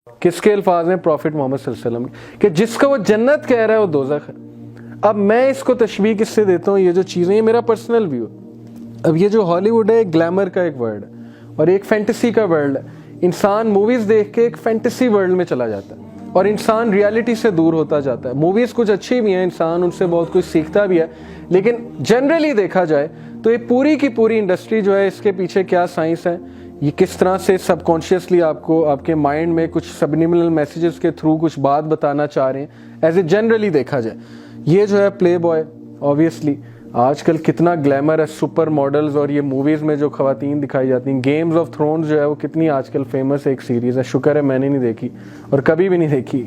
किसके अल्फाज हैं? प्रॉफिट मोहम्मद सल्लल्लाहु अलैहि वसल्लम कि जिसको वो जन्नत कह रहा है वो दोज़ख है। अब मैं इसको तशबीह किससे देता हूँ? ये जो चीज़ें, ये मेरा पर्सनल व्यू। अब ये जो हॉलीवुड है, एक ग्लैमर का एक वर्ल्ड है और एक फैंटेसी का वर्ल्ड है। इंसान मूवीज़ देख के एक फैंटेसी वर्ल्ड में चला जाता है और इंसान रियलिटी से दूर होता जाता है। मूवीज़ कुछ अच्छी भी हैं, इंसान उनसे बहुत कुछ सीखता भी है, लेकिन जनरली देखा जाए तो ये पूरी की पूरी इंडस्ट्री जो है, इसके पीछे क्या साइंस है, ये किस तरह से सबकॉन्शियसली आपको आपके माइंड में कुछ सबनिमिनल मैसेजेस के थ्रू कुछ बात बताना चाह रहे हैं, एज ए जनरली देखा जाए। ये जो है प्ले बॉय, ऑब्वियसली आजकल कितना ग्लैमर है, सुपर मॉडल्स, और ये मूवीज़ में जो खवातीन दिखाई जाती हैं। गेम्स ऑफ थ्रोन्स जो है वो कितनी आजकल फेमस एक सीरीज़ है, शुक्र है मैंने नहीं देखी और कभी भी नहीं देखी,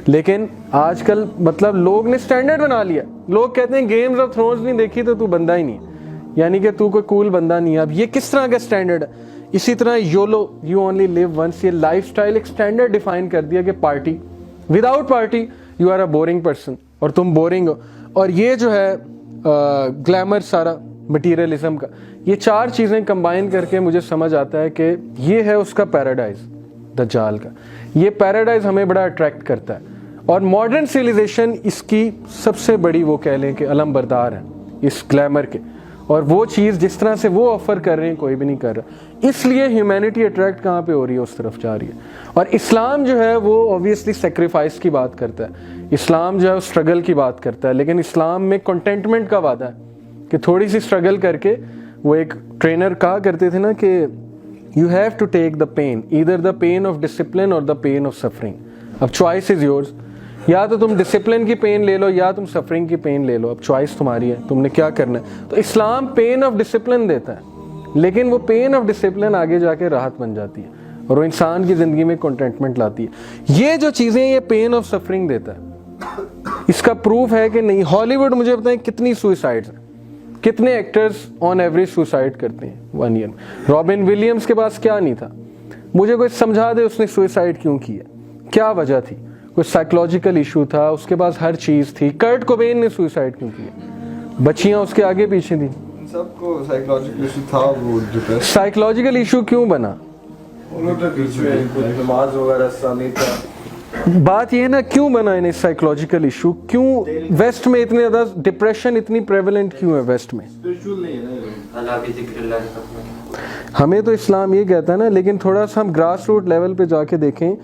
लेकिन आजकल मतलब लोग ने स्टैंडर्ड बना लिया। लोग कहते हैं गेम्स ऑफ थ्रोन्स नहीं देखी तो तू बंदा ही नहीं है, यानी कि तू कोई कूल बंदा नहीं है। अब ये किस तरह का स्टैंडर्ड है? इसी तरह YOLO, you only live once, ये लाइफस्टाइल एक स्टैंडर्ड डिफाइन कर दिया कि party, without party you are a boring person, और तुम बोरिंग हो। और ये जो है ग्लैमर सारा मटीरियलिज्म का, ये चार चीज़ें कंबाइन करके मुझे समझ आता है कि ये है उसका पैराडाइज, दज्जाल का। ये पैराडाइज हमें बड़ा अट्रैक्ट करता है और मॉडर्न सिविलाइजेशन इसकी सबसे बड़ी वो कह लें कि अलमबरदार है इस ग्लैमर के, और वो चीज़ जिस तरह से वो ऑफर कर रहे हैं कोई भी नहीं कर रहा। इसलिए ह्यूमैनिटी अट्रैक्ट कहाँ पे हो रही है? उस तरफ जा रही है। और इस्लाम जो है वो ऑब्वियसली सेक्रीफाइस की बात करता है, इस्लाम जो है वो स्ट्रगल की बात करता है, लेकिन इस्लाम में कंटेंटमेंट का वादा है कि थोड़ी सी स्ट्रगल करके, वो एक ट्रेनर कहा करते थे ना कि you have to take the pain, either the pain of discipline और द पेन ऑफ सफरिंग। अब चॉइस इज योर्स, या तो तुम डिसिप्लिन की पेन ले लो या तुम सफरिंग की पेन ले लो, अब चॉइस तुम्हारी है, तुमने क्या करना है। तो इस्लाम पेन ऑफ डिसिप्लिन देता है, लेकिन वो पेन ऑफ डिसिप्लिन आगे जाके राहत बन जाती है और वो इंसान की ज़िंदगी में कंटेंटमेंट लाती है। ये जो चीज़ें, ये पेन ऑफ सफरिंग देता है। इसका प्रूफ है कि नहीं, हॉलीवुड मुझे बताएं कितनी सुसाइड्स हैं, कितने एक्टर्स ऑन एवरेज सुसाइड करते हैं 1 ईयर में। रॉबिन विलियम्स के पास क्या नहीं था, मुझे कोई समझा दे उसने सुसाइड क्यों किया, क्या वजह थी? कोई साइकोलॉजिकल इशू था, उसके पास हर चीज़ थी। कर्ट कोबेन ने सुसाइड क्यों किया? बच्चियां उसके आगे पीछे थी, सबको साइकोलॉजिकल इशू था। वो साइकोलॉजिकल इशू क्यों बना? नमाज वगैरह नहीं था। बात ये है ना, क्यों बना इन्हें साइकोलॉजिकल इशू? क्यों वेस्ट में इतने ज़्यादा डिप्रेशन इतनी प्रेवलेंट क्यों है वेस्ट में? हमें तो इस्लाम ये कहता है ना, लेकिन थोड़ा सा हम ग्रास रूट लेवल पे जाके देखें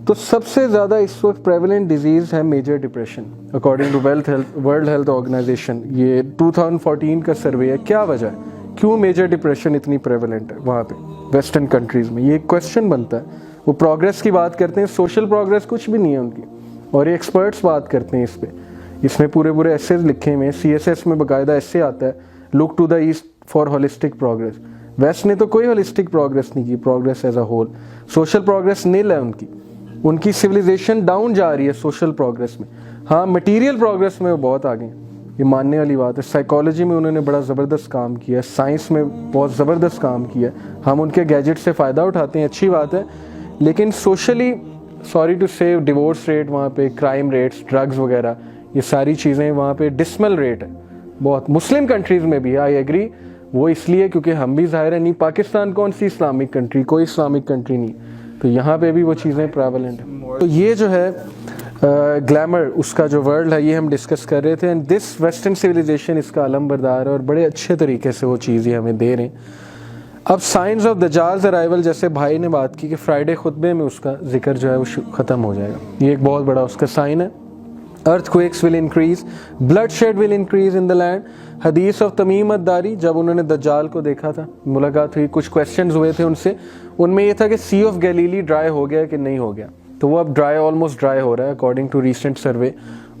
तो सबसे ज़्यादा इस वक्त प्रेवलेंट डिजीज़ है major depression, according to world health organization. ये 2014 का सर्वे है। क्या वजह है, क्यों मेजर डिप्रेशन इतनी प्रेवलेंट है वहाँ पे वेस्टर्न कंट्रीज़ में? ये क्वेश्चन बनता है। वो प्रोग्रेस की बात करते हैं, सोशल प्रोग्रेस कुछ भी नहीं है उनकी, और ये एक्सपर्ट्स बात करते हैं इस पे। इसमें पूरे एसेज लिखे हुए हैं, CSS में बाकायदा ऐसे आता है, look to the east for holistic progress. West ने तो कोई होलिस्टिक प्रोग्रेस नहीं की, progress as a whole. Social progress nil है उनकी सिविलाइजेशन डाउन जा रही है सोशल प्रोग्रेस में। हाँ, मटेरियल प्रोग्रेस में वो बहुत आगे हैं, ये मानने वाली बात है। साइकोलॉजी में उन्होंने बड़ा ज़बरदस्त काम किया है, साइंस में बहुत ज़बरदस्त काम किया है। हम उनके गैजेट से फ़ायदा उठाते हैं, अच्छी बात है, लेकिन सोशली सॉरी टू से डिवोर्स रेट वहाँ पे, क्राइम रेट्स, ड्रग्स वगैरह, ये सारी चीज़ें वहाँ पे डिसमल रेट है बहुत। मुस्लिम कंट्रीज़ में भी आई एग्री, वो इसलिए क्योंकि हम भी ज़ाहिर है नहीं, पाकिस्तान कौन सी इस्लामिक कंट्री, कोई इस्लामिक कंट्री नहीं, तो यहाँ पे भी वो चीज़ें प्रेवलेंट हैं। तो ये जो है ग्लैमर उसका जो वर्ल्ड है, ये हम डिस्कस कर रहे थे, एंड दिस वेस्टर्न सिविलाइजेशन इसका अलमबरदार है और बड़े अच्छे तरीके से वो चीज़ ये हमें दे रहे हैं। अब साइंस ऑफ दज्जाल्स अराइवल, जैसे भाई ने बात की कि फ्राइडे खुतबे में उसका जिक्र जो है वो ख़त्म हो जाएगा, ये एक बहुत बड़ा उसका साइन है। earthquakes will increase, bloodshed will increase in the land। हदीस ऑफ तमीम अद-दारी, जब उन्होंने दज्जाल को देखा था, मुलाकात हुई, कुछ क्वेश्चंस हुए थे उनसे, उनमें ये था कि सी ऑफ गैलीली ड्राई हो गया कि नहीं हो गया, तो वो अब ड्राई, ऑलमोस्ट ड्राई हो रहा है अकॉर्डिंग टू रिसेंट सर्वे,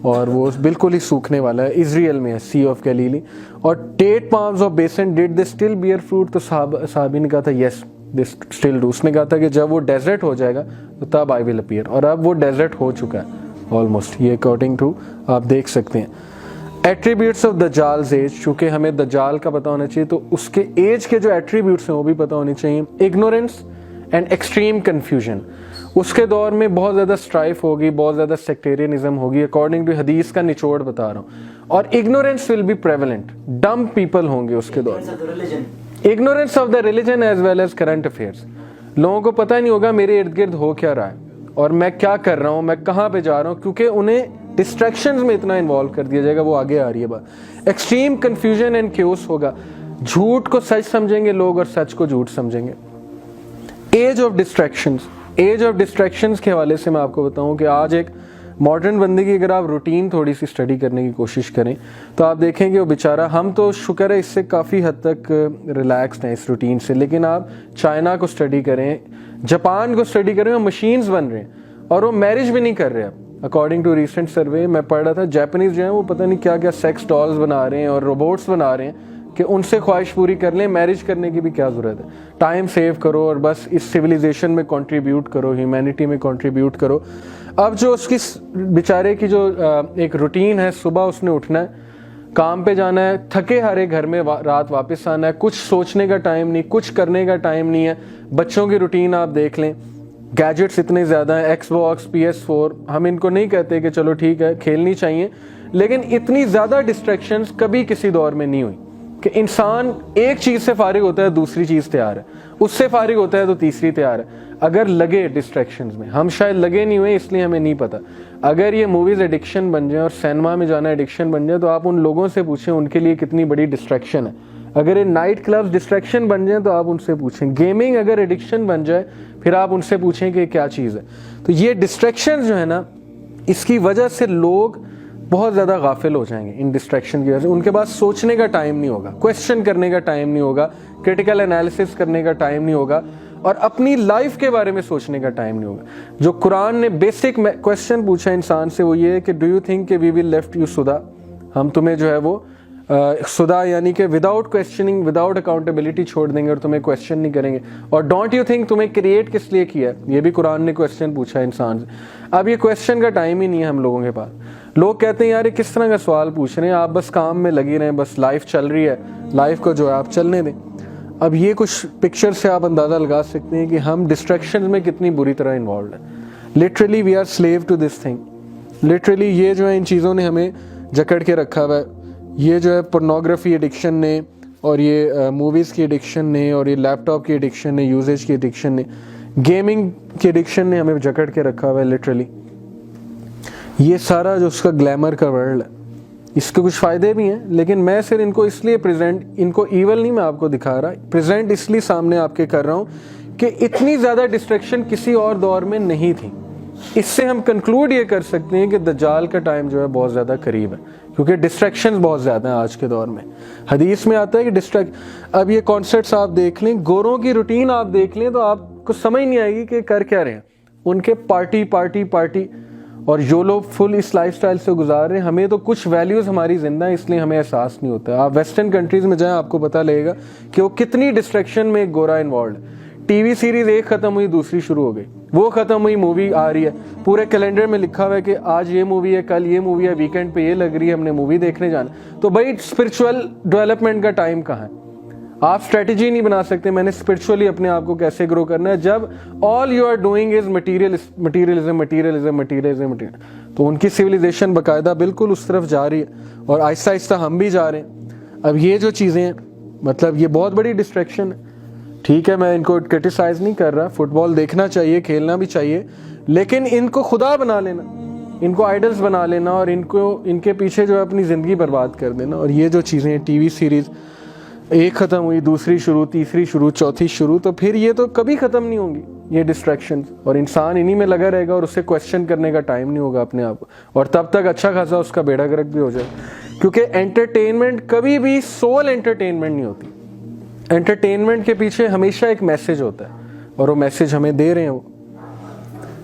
और वो बिल्कुल ही सूखने वाला है। इजराइल में है सी ऑफ गैलीली। और date palms of Beisan, did they still bear fruit? तो साहबी ने कहा था यस दे स्टिल डू। उसने कहा था कि जब वो डेजर्ट हो जाएगा तो तब आई विल अपीयर, और अब वो डेजर्ट हो चुका है ऑलमोस्ट, ये अकॉर्डिंग टू आप देख सकते हैं। एट्रीब्यूट्स ऑफ दज्जाल्स एज, चूँकि हमें दज्जाल का पता होना चाहिए तो उसके एज के जो एट्रीब्यूट्स हैं वो भी पता होने चाहिए। इग्नोरेंस एंड एक्सट्रीम कन्फ्यूजन, उसके दौर में बहुत ज़्यादा स्ट्राइफ होगी, बहुत ज़्यादा सेक्टेरियनिज्म होगी, अकॉर्डिंग टू हदीस का निचोड़ बता रहा हूँ। और ignorance will be prevalent, dumb people होंगे उसके दौर में। Ignorance of the religion as well as current affairs, लोगों को पता ही नहीं होगा मेरे इर्द गिर्द हो क्या रहा है, और मैं क्या कर रहा हूँ, मैं कहाँ पे जा रहा हूँ, क्योंकि उन्हें डिस्ट्रैक्शंस में इतना इन्वॉल्व कर दिया जाएगा। वो आगे आ रही है बात। एक्सट्रीम कन्फ्यूजन एंड क्योस होगा, झूठ को सच समझेंगे लोग और सच को झूठ समझेंगे। एज ऑफ डिस्ट्रैक्शंस के हवाले से मैं आपको बताऊं कि आज एक मॉडर्न बंदे की अगर आप रूटीन थोड़ी सी स्टडी करने की कोशिश करें तो आप देखेंगे वो बेचारा, हम तो शुक्र है इससे काफ़ी हद तक रिलैक्स्ड हैं इस रूटीन से, लेकिन आप चाइना को स्टडी करें, जापान को स्टडी करें, वो मशीन्स बन रहे हैं और वो मैरिज भी नहीं कर रहे अब। अकॉर्डिंग टू रिसेंट सर्वे मैं पढ़ रहा था, जापानीज जो हैं वो पता नहीं क्या क्या सेक्स डॉल्स बना रहे हैं और रोबोट्स बना रहे हैं कि उनसे ख्वाहिश पूरी कर लें। मैरिज करने की भी क्या ज़रूरत है, टाइम सेव करो और बस इस सिविलाइजेशन में कंट्रीब्यूट करो, ह्यूमैनिटी में कंट्रीब्यूट करो। अब जो उसकी बेचारे की जो एक रूटीन है, सुबह उसने उठना है, काम पे जाना है, थके हारे घर में रात वापस आना है, कुछ सोचने का टाइम नहीं, कुछ करने का टाइम नहीं है। बच्चों की रूटीन आप देख लें, गैजेट्स इतने ज़्यादा हैं, एक्सबॉक्स, PS4, हम इनको नहीं कहते कि चलो ठीक है खेलनी चाहिए, लेकिन इतनी ज़्यादा डिस्ट्रैक्शंस कभी किसी दौर में नहीं हुई कि इंसान एक चीज़ से फारिग होता है दूसरी चीज़ तैयार है, उससे फारिग होता है तो तीसरी तैयार है। अगर लगे डिस्ट्रैक्शंस में, हम शायद लगे नहीं हुए इसलिए हमें नहीं पता। अगर ये मूवीज़ एडिक्शन बन जाए और सिनेमा में जाना एडिक्शन बन जाए तो आप उन लोगों से पूछें उनके लिए कितनी बड़ी डिस्ट्रैक्शन है। अगर ये नाइट क्लब्स डिस्ट्रैक्शन बन जाए तो आप उनसे पूछें। गेमिंग अगर एडिक्शन बन जाए फिर आप उनसे पूछें कि क्या चीज़ है। तो ये डिस्ट्रैक्शन जो है ना, इसकी वजह से लोग बहुत ज़्यादा गाफिल हो जाएंगे इन डिस्ट्रैक्शन की वजह से। उनके पास सोचने का टाइम नहीं होगा, क्वेश्चन करने का टाइम नहीं होगा, क्रिटिकल एनालिसिस करने का टाइम नहीं होगा और अपनी लाइफ के बारे में सोचने का टाइम नहीं होगा। जो कुरान ने बेसिक क्वेश्चन पूछा इंसान से वो ये है कि डू यू थिंक कि वी विल लेफ्ट यू सुदा, हम तुम्हें जो है वो सुदा यानी कि विदाउट क्वेश्चनिंग, विदाउट अकाउंटेबिलिटी छोड़ देंगे और तुम्हें क्वेश्चन नहीं करेंगे। और डोंट यू थिंक तुम्हें क्रिएट किस लिए किया है, ये भी कुरान ने क्वेश्चन पूछा है इंसान से। अब ये क्वेश्चन का टाइम ही नहीं है हम लोगों के पास। लोग कहते हैं यार ये किस तरह का सवाल पूछ रहे हैं, आप बस काम में लगे रहें, बस लाइफ चल रही है, लाइफ को जो है आप चलने दें। अब ये कुछ पिक्चर से आप अंदाज़ा लगा सकते हैं कि हम डिस्ट्रैक्शन में कितनी बुरी तरह इन्वॉल्व हैं। Literally we are slave to this thing. Literally ये जो है इन चीज़ों ने हमें जकड़ के रखा हुआ है। ये जो है पोर्नोग्राफी एडिक्शन ने और ये मूवीज़ की एडिक्शन ने और ये लैपटॉप की एडिक्शन ने, यूजेज की एडिक्शन ने, गेमिंग की एडिक्शन ने हमें जकड़ के रखा हुआ है लिटरली। ये सारा जो उसका ग्लैमर का वर्ल्ड है, इसके कुछ फ़ायदे भी हैं, लेकिन मैं सिर्फ इनको इसलिए प्रेजेंट, इनको ईवल नहीं मैं आपको दिखा रहा, प्रेजेंट इसलिए सामने आपके कर रहा हूँ कि इतनी ज़्यादा डिस्ट्रैक्शन किसी और दौर में नहीं थी। इससे हम कंक्लूड ये कर सकते हैं कि दज्जाल का टाइम जो है बहुत ज़्यादा करीब है, क्योंकि डिस्ट्रैक्शंस बहुत ज़्यादा हैं आज के दौर में। हदीस में आता है कि अब ये कॉन्सर्ट्स आप देख लें, गोरों की रूटीन आप देख लें तो आपको समझ नहीं आएगी कि कर क्या रहे हैं। उनके पार्टी पार्टी पार्टी और जो लोग फुल इस लाइफस्टाइल से गुजार रहे हैं। हमें तो कुछ वैल्यूज़ हमारी जिंदा है इसलिए हमें एहसास नहीं होता। आप वेस्टर्न कंट्रीज़ में जाएं आपको पता लगेगा कि वो कितनी डिस्ट्रैक्शन में एक गोरा इन्वॉल्व है। टीवी सीरीज़ एक ख़त्म हुई दूसरी शुरू हो गई, वो ख़त्म हुई मूवी आ रही है, पूरे कैलेंडर में लिखा हुआ है कि आज ये मूवी है, कल ये मूवी है, वीकेंड पे ये लग रही है, हमने मूवी देखने जाना। तो भाई स्पिरिचुअल डेवलपमेंट का टाइम कहाँ है? आप स्ट्रेटजी नहीं बना सकते मैंने स्पिरिचुअली अपने आप को कैसे ग्रो करना है जब all you are doing is materialism. तो उनकी सिविलाइजेशन बाकायदा बिल्कुल उस तरफ जा रही है और आहिस्ता आहिस्ता हम भी जा रहे हैं। अब ये जो चीज़ें हैं, मतलब ये बहुत बड़ी डिस्ट्रैक्शन है। ठीक है, मैं इनको क्रिटिसाइज नहीं कर रहा, फुटबॉल देखना चाहिए, खेलना भी चाहिए, लेकिन इनको खुदा बना लेना, इनको आइडल्स बना लेना और इनके पीछे जो है अपनी ज़िंदगी बर्बाद कर देना। और ये जो चीज़ें हैं, टीवी सीरीज़ एक ख़त्म हुई दूसरी शुरू, तीसरी शुरू, चौथी शुरू, तो फिर ये तो कभी ख़त्म नहीं होंगी ये डिस्ट्रैक्शंस, और इंसान इन्हीं में लगा रहेगा और उससे क्वेश्चन करने का टाइम नहीं होगा अपने आप को, और तब तक अच्छा खासा उसका बेड़ा गर्क भी हो जाए। क्योंकि एंटरटेनमेंट कभी भी सोल एंटरटेनमेंट नहीं होती। एंटरटेनमेंट के पीछे हमेशा एक मैसेज होता है और वो मैसेज हमें दे रहे हैं वो।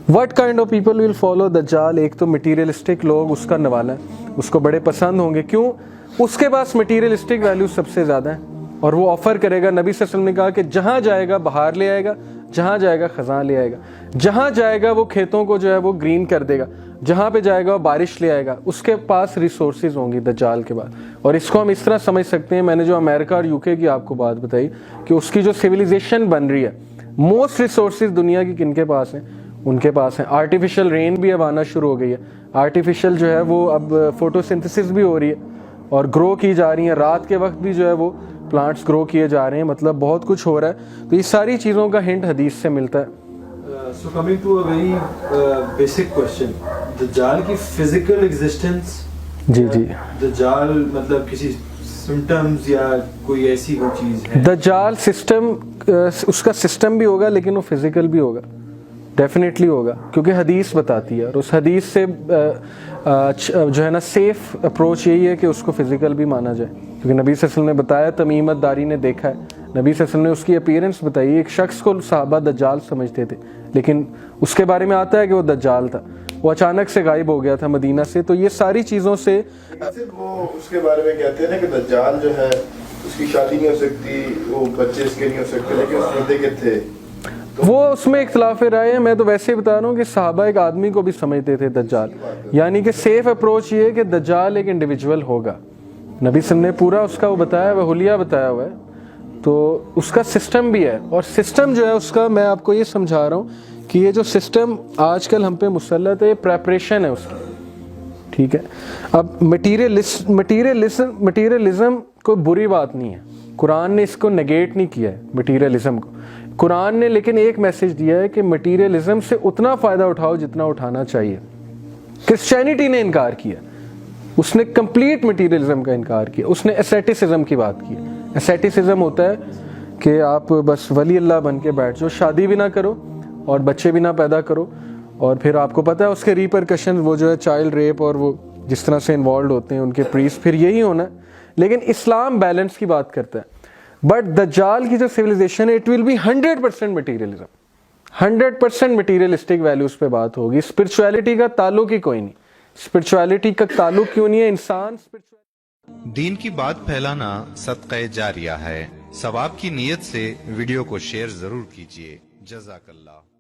What kind of people will follow दज्जाल? एक तो मटीरियलिस्टिक लोग उसका नवाला है, उसको बड़े पसंद होंगे। क्यों? उसके पास मटीरियलिस्टिक वैल्यू सबसे ज़्यादा है और वो ऑफर करेगा। नबी सल्लल्लाहु अलैहि वसल्लम ने कहा कि जहाँ जाएगा बहार ले आएगा, जहाँ जाएगा ख़ज़ां ले आएगा, जहाँ जाएगा वो खेतों को जो है वो ग्रीन कर देगा, जहाँ पे जाएगा वो बारिश ले आएगा। उसके पास रिसोर्सेज होंगी दज्जाल के बाद। और इसको हम इस तरह समझ सकते हैं, मैंने जो अमेरिका और यूके की आपको बात बताई कि उसकी जो सिविलाइजेशन बन रही है, मोस्ट रिसोर्सेज दुनिया की किनके पास हैं? उनके पास हैं। आर्टिफिशियल रेन भी अब आना शुरू हो गई है। आर्टिफिशियल जो है वो अब फोटोसिंथेसिस भी हो रही है और ग्रो की जा रही है। रात के वक्त भी जो है वो प्लांट्स ग्रो किए जा रहे हैं। मतलब बहुत कुछ हो रहा है। तो ये सारी चीज़ों का हिंट हदीस से मिलता है। So coming to a very basic question, दज्जाल की physical existence, जी जी, दज्जाल मतलब किसी symptoms या कोई ऐसी कोई चीज़ है? दज्जाल सिस्टम, उसका सिस्टम भी होगा लेकिन वो फिजिकल भी होगा, डेफिनेटली होगा, क्योंकि हदीस बताती है, और उस हदीस से जो है ना सेफ अप्रोच यही है कि उसको फिजिकल भी माना जाए, क्योंकि नबी सल्लल्लाहु अलैहि वसल्लम ने बताया, तमीमत दारी ने देखा है, नबी सल्लल्लाहु अलैहि वसल्लम ने उसकी अपीयरेंस बताई, एक शख्स को सहाबा दज्जाल समझते थे, लेकिन उसके बारे में आता है कि वो दज्जाल था, वो अचानक से गायब हो गया था मदीना से। तो ये सारी चीज़ों से सिर्फ वो उसके बारे में कहते हैं ना कि दज्जाल जो है उसकी शादी नहीं हो सकती, वो बच्चे इसके नहीं हो सकते, लेकिन उस बंदे के थे। वो उसमें इख्तलाफ राय है। मैं तो वैसे ही बता रहा हूँ कि सहाबा एक आदमी को भी समझते थे दज्जाल, यानी कि सेफ अप्रोच ये है कि दज्जाल एक इंडिविजुअल होगा। नबी सल्लल्लाहु अलैहि वसल्लम ने पूरा उसका वो बताया हुआ, हुलिया बताया हुआ है, तो उसका सिस्टम भी है, और सिस्टम जो है उसका मैं आपको ये समझा रहा हूँ कि ये जो सिस्टम आजकल हम पे मुसल्लत है, ये प्रेपरेशन है उसकी, ठीक है। अब मटीरियलिज्म कोई बुरी बात नहीं है, कुरान ने इसको नेगेट नहीं किया है मटीरियलिज्म को, कुरान ने लेकिन एक मैसेज दिया है कि मटीरियलिज्म से उतना फ़ायदा उठाओ जितना उठाना चाहिए। क्रिश्चियनिटी ने इनकार किया, उसने कंप्लीट मटीरियलिज्म का इनकार किया, उसने एसेटिसिज्म की बात की। एसेटिसिज्म होता है कि आप बस वली अल्लाह बन के बैठ जाओ, शादी भी ना करो और बच्चे भी ना पैदा करो, और फिर आपको पता है उसके रिपरकशन, वो जो है चाइल्ड रेप और वो जिस तरह से इन्वॉल्व होते हैं उनके प्रीस्ट, फिर यही होना है। लेकिन इस्लाम बैलेंस की बात करता है, बट दज्जाल की जो सिविलाइजेशन है it will be 100% materialism, 100% materialistic values पे बात होगी। स्पिरिचुअलिटी का ताल्लुक ही कोई नहीं, स्पिरिचुअलिटी का ताल्लुक क्यों नहीं है, इंसान दीन की बात फैलाना सदक़े जारिया है। सवाब की नीयत से वीडियो को शेयर जरूर कीजिए। जज़ाकल्लाह।